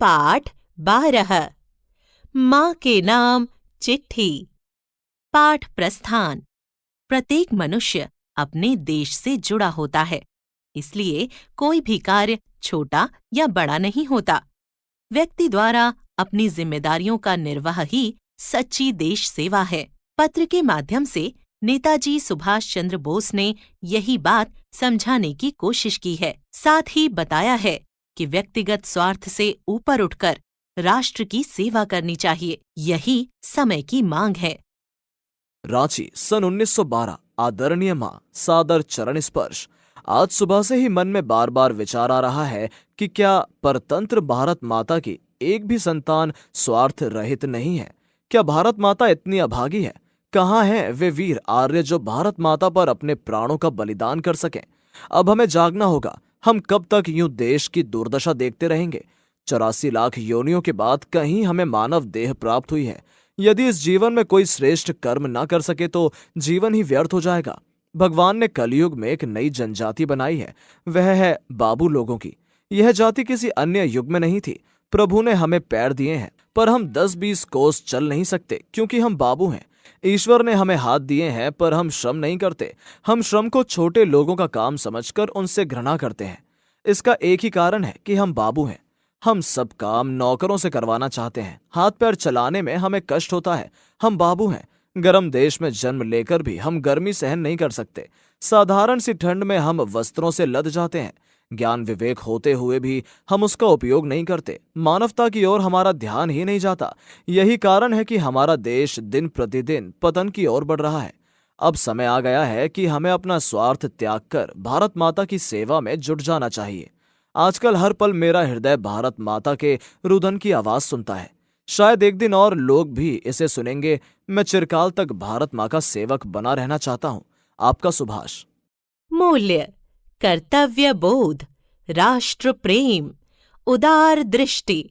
पाठ 12 माँ के नाम चिट्ठी। पाठ प्रस्थान। प्रत्येक मनुष्य अपने देश से जुड़ा होता है, इसलिए कोई भी कार्य छोटा या बड़ा नहीं होता। व्यक्ति द्वारा अपनी जिम्मेदारियों का निर्वाह ही सच्ची देश सेवा है। पत्र के माध्यम से नेताजी सुभाष चंद्र बोस ने यही बात समझाने की कोशिश की है। साथ ही बताया है कि व्यक्तिगत स्वार्थ से ऊपर उठकर राष्ट्र की सेवा करनी चाहिए। यही समय की मांग है। रांची, सन 1912। आदरणीय माँ, सादर चरण स्पर्श। आज सुबह से ही मन में बार बार विचार आ रहा है कि क्या परतंत्र भारत माता की एक भी संतान स्वार्थ रहित नहीं है? क्या भारत माता इतनी अभागी है? कहाँ हैं वे वीर आर्य जो भारत माता पर अपने प्राणों का बलिदान कर सकें? अब हमें जागना होगा। हम कब तक यूं देश की दुर्दशा देखते रहेंगे? 84 लाख योनियों के बाद कहीं हमें मानव देह प्राप्त हुई है। यदि इस जीवन में कोई श्रेष्ठ कर्म ना कर सके तो जीवन ही व्यर्थ हो जाएगा। भगवान ने कलयुग में एक नई जनजाति बनाई है, वह है बाबू लोगों की। यह जाति किसी अन्य युग में नहीं थी। प्रभु ने हमें पैर दिए हैं, पर हम 10-20 कोस चल नहीं सकते क्योंकि हम बाबू हैं। ईश्वर ने हमें हाथ दिए हैं, पर हम श्रम नहीं करते। हम श्रम को छोटे लोगों का काम समझकर उनसे घृणा करते हैं। इसका एक ही कारण है कि हम बाबू हैं। हम सब काम नौकरों से करवाना चाहते हैं। हाथ पैर चलाने में हमें कष्ट होता है। हम बाबू हैं। गर्म देश में जन्म लेकर भी हम गर्मी सहन नहीं कर सकते। साधारण सी ठंड में हम वस्त्रों से लद जाते हैं। ज्ञान विवेक होते हुए भी हम उसका उपयोग नहीं करते। मानवता की ओर हमारा ध्यान ही नहीं जाता। यही कारण है कि हमारा देश दिन प्रतिदिन पतन की ओर बढ़ रहा है। अब समय आ गया है कि हमें अपना स्वार्थ त्याग कर भारत माता की सेवा में जुट जाना चाहिए। आजकल हर पल मेरा हृदय भारत माता के रुदन की आवाज सुनता है। शायद एक दिन और लोग भी इसे सुनेंगे। मैं चिरकाल तक भारत माँ का सेवक बना रहना चाहता हूँ। आपका सुभाष। मूल्य, कर्तव्य बोध, राष्ट्र प्रेम, उदार दृष्टि,